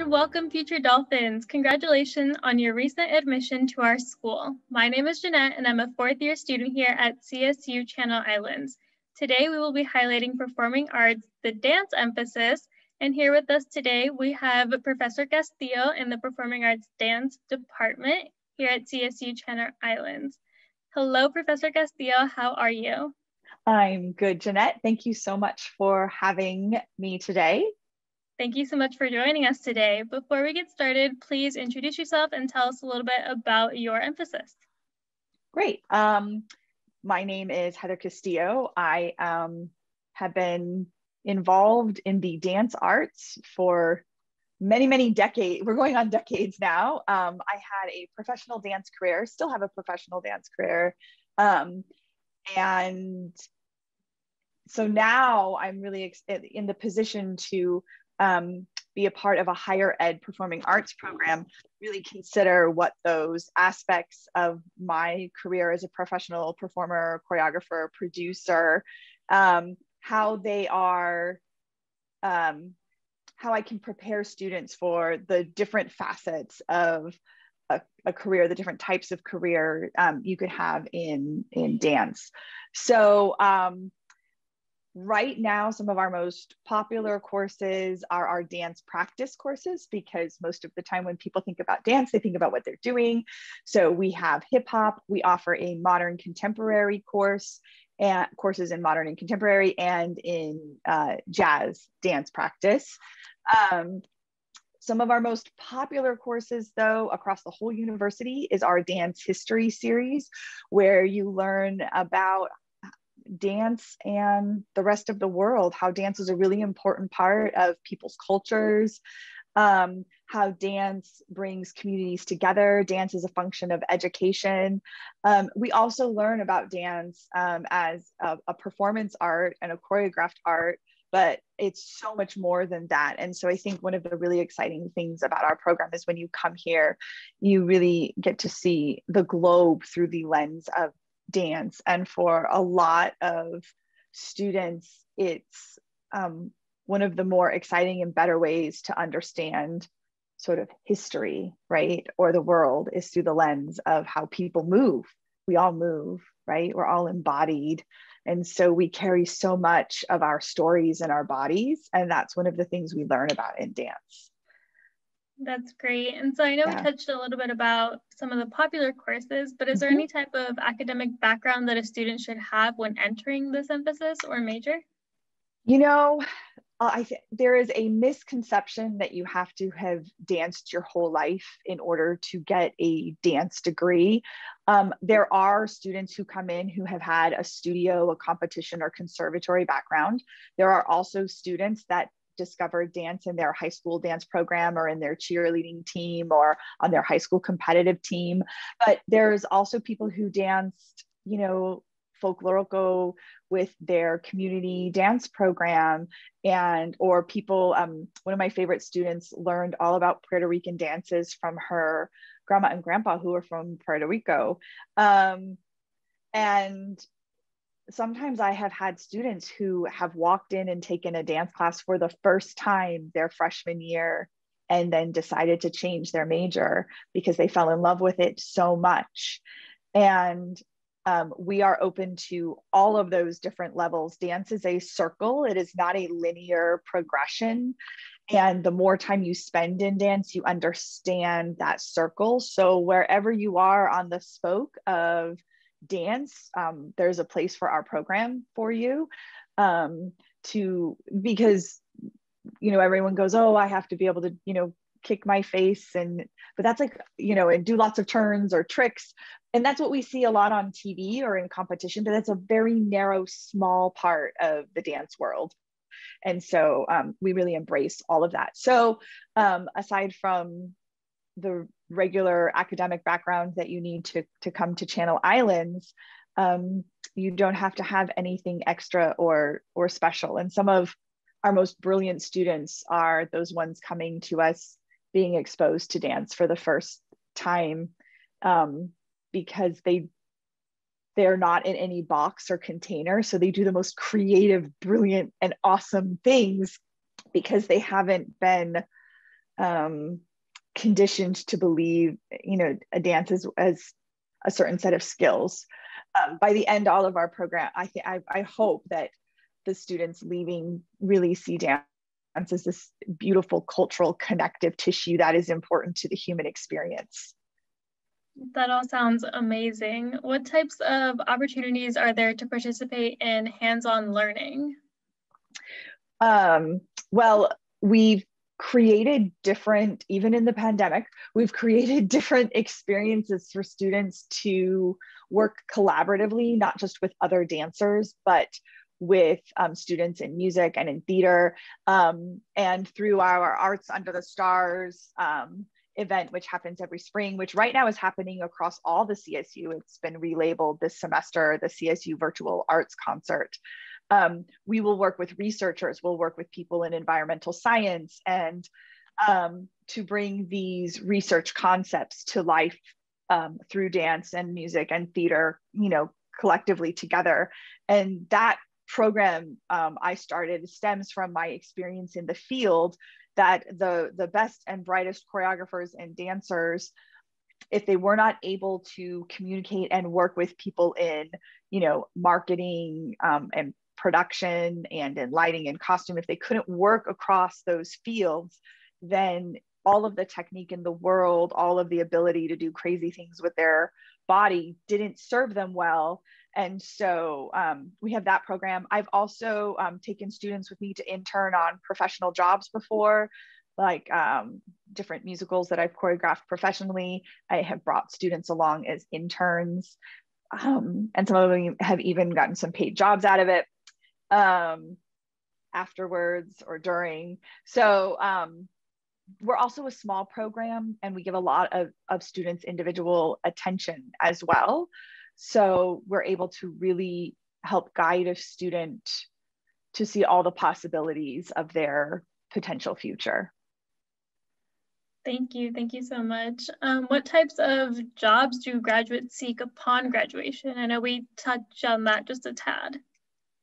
and welcome future Dolphins. Congratulations on your recent admission to our school. My name is Jeanette and I'm a fourth year student here at CSU Channel Islands. Today we will be highlighting performing arts, the dance emphasis, and here with us today we have Professor Castillo in the Performing Arts Dance Department here at CSU Channel Islands. Hello, Professor Castillo, how are you? I'm good, Jeanette. Thank you so much for having me today. Thank you so much for joining us today. Before we get started, please introduce yourself and tell us a little bit about your emphasis. Great. My name is Heather Castillo. I have been involved in the dance arts for many decades. We're going on decades now. I had a professional dance career, still have a professional dance career. And so now I'm really in the position to be a part of a higher ed performing arts program, really consider what those aspects of my career as a professional performer, choreographer, producer, how they are, how I can prepare students for the different facets of a career, the different types of career you could have in dance. So right now, some of our most popular courses are our dance practice courses, because most of the time when people think about dance, they think about what they're doing. So we have hip hop, we offer a modern contemporary course, and courses in modern and contemporary, and in jazz dance practice. Some of our most popular courses, though, across the whole university is our dance history series, where you learn about dance and the rest of the world, how dance is a really important part of people's cultures, how dance brings communities together. Dance is a function of education. We also learn about dance as a performance art and a choreographed art, but it's so much more than that. And so I think one of the really exciting things about our program is when you come here, you really get to see the globe through the lens of dance. And for a lot of students, it's one of the more exciting and better ways to understand sort of history, right? Or the world is through the lens of how people move. We all move, right? We're all embodied. And so we carry so much of our stories in our bodies. And that's one of the things we learn about in dance. That's great. And so I know we touched a little bit about some of the popular courses, but is there any type of academic background that a student should have when entering this emphasis or major? You know, I think there is a misconception that you have to have danced your whole life in order to get a dance degree. There are students who come in who have had a studio, a competition, or conservatory background. There are also students that discovered dance in their high school dance program or in their cheerleading team or on their high school competitive team. But there's also people who danced, you know, folklorico with their community dance program, and or people, one of my favorite students learned all about Puerto Rican dances from her grandma and grandpa who are from Puerto Rico. And sometimes I have had students who have walked in and taken a dance class for the first time their freshman year and then decided to change their major because they fell in love with it so much. And we are open to all of those different levels. Dance is a circle. It is not a linear progression. And the more time you spend in dance, you understand that circle. So wherever you are on the spoke of dance, there's a place for our program for you, because, you know, everyone goes, oh, I have to be able to, you know, kick my face, but that's like, you know, and do lots of turns or tricks. And that's what we see a lot on TV or in competition, but that's a very narrow, small part of the dance world. And so we really embrace all of that. So aside from the regular academic background that you need to come to Channel Islands, you don't have to have anything extra or special. And some of our most brilliant students are those ones coming to us being exposed to dance for the first time, because they're not in any box or container. So they do the most creative, brilliant, and awesome things because they haven't been um, conditioned to believe, a dance as a certain set of skills. By the end, all of our program, I hope that the students leaving really see dance as this beautiful cultural connective tissue that is important to the human experience. That all sounds amazing. What types of opportunities are there to participate in hands-on learning? Well, we've created different, even in the pandemic, we've created different experiences for students to work collaboratively, not just with other dancers, but with students in music and in theater, and through our Arts Under the Stars event, which happens every spring, which right now is happening across all the CSU. It's been relabeled this semester, the CSU Virtual Arts Concert. We will work with researchers, we'll work with people in environmental science, and to bring these research concepts to life through dance and music and theater, collectively together. And that program I started stems from my experience in the field, that the best and brightest choreographers and dancers, if they were not able to communicate and work with people in, marketing and production and in lighting and costume, if they couldn't work across those fields, then all of the technique in the world, all of the ability to do crazy things with their body didn't serve them well. And so we have that program. I've also taken students with me to intern on professional jobs before, like different musicals that I've choreographed professionally. I have brought students along as interns, and some of them have even gotten some paid jobs out of it afterwards or during. So we're also a small program, and we give a lot of students individual attention as well. So we're able to really help guide a student to see all the possibilities of their potential future. Thank you. Thank you so much. What types of jobs do graduates seek upon graduation? I know we touched on that just a tad.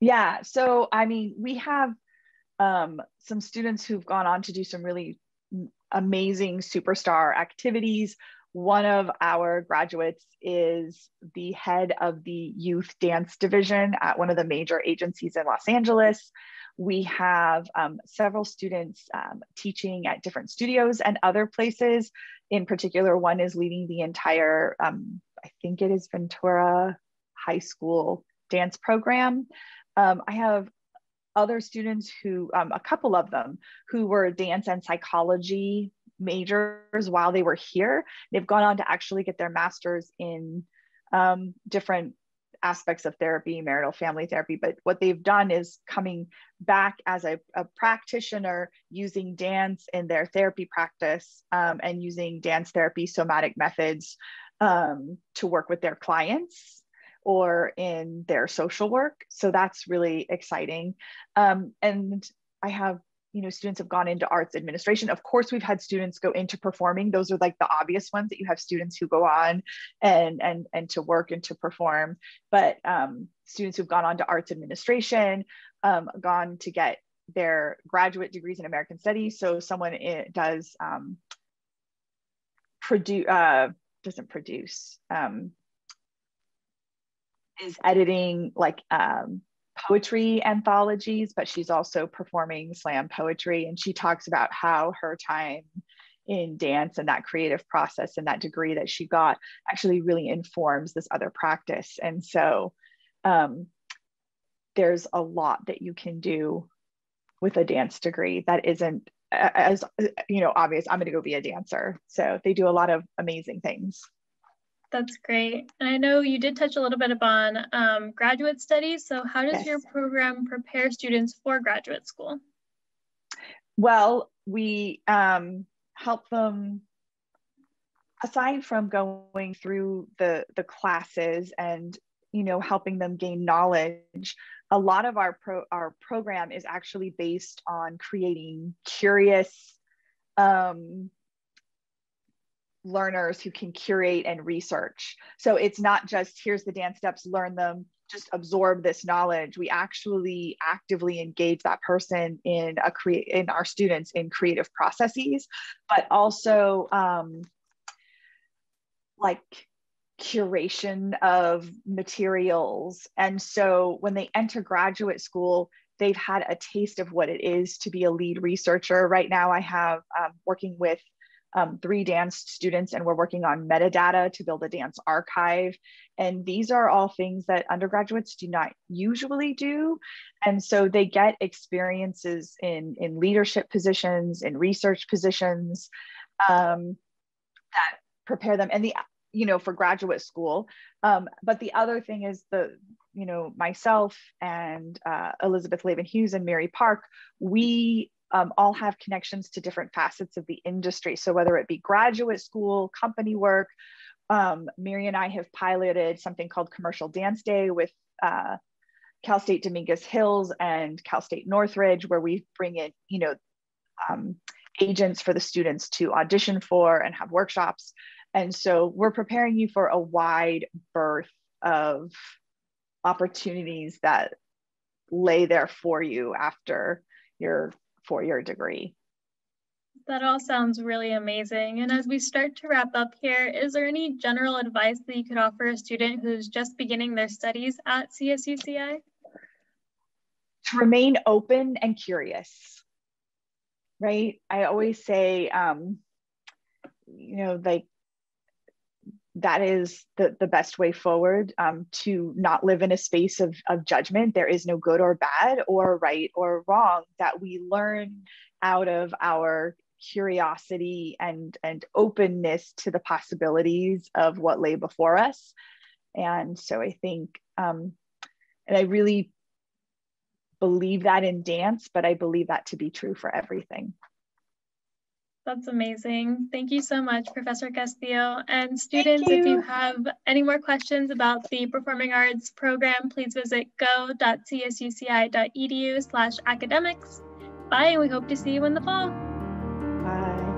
Yeah, so I mean, we have some students who've gone on to do some really amazing superstar activities. One of our graduates is the head of the youth dance division at one of the major agencies in Los Angeles. We have several students teaching at different studios and other places. In particular, one is leading the entire, I think it is Ventura High School dance program. I have other students who, a couple of them, who were dance and psychology majors while they were here. They've gone on to actually get their master's in different aspects of therapy, marital family therapy. But what they've done is coming back as a practitioner using dance in their therapy practice, and using dance therapy somatic methods to work with their clients or in their social work. So that's really exciting. And I have, students have gone into arts administration. Of course, we've had students go into performing. Those are like the obvious ones, that you have students who go on and to work and to perform. But students who've gone on to arts administration, gone to get their graduate degrees in American Studies. So someone does is editing like poetry anthologies, but she's also performing slam poetry. And she talks about how her time in dance and that creative process and that degree that she got actually really informs this other practice. And so there's a lot that you can do with a dance degree that isn't as obvious. I'm going to go be a dancer. So they do a lot of amazing things. That's great. And I know you did touch a little bit upon graduate studies. So how does your program prepare students for graduate school? Well, we help them, aside from going through the classes and helping them gain knowledge, a lot of our program is actually based on creating curious learners who can curate and research. So it's not just, here's the dance steps, learn them, just absorb this knowledge. We actually actively engage that person in our students in creative processes, but also like curation of materials. And so when they enter graduate school, they've had a taste of what it is to be a lead researcher. Right now I have working with 3 dance students, and we're working on metadata to build a dance archive. And these are all things that undergraduates do not usually do. And so they get experiences in leadership positions, in research positions that prepare them, and for graduate school. But the other thing is myself and Elizabeth Laban Hughes and Mary Park, we all have connections to different facets of the industry. So whether it be graduate school, company work, Mary and I have piloted something called Commercial Dance Day with Cal State Dominguez Hills and Cal State Northridge, where we bring in, agents for the students to audition for and have workshops. And so we're preparing you for a wide berth of opportunities that lay there for you after your 4-year degree. That all sounds really amazing. And as we start to wrap up here, is there any general advice that you could offer a student who's just beginning their studies at CSUCI? To remain open and curious, right? I always say, that is the best way forward, to not live in a space of judgment. There is no good or bad or right or wrong. That we learn out of our curiosity and openness to the possibilities of what lay before us. And so I think, and I really believe that in dance, but I believe that to be true for everything. That's amazing. Thank you so much, Professor Castillo. And students, if you have any more questions about the Performing Arts program, please visit go.csuci.edu/academics. Bye, and we hope to see you in the fall. Bye.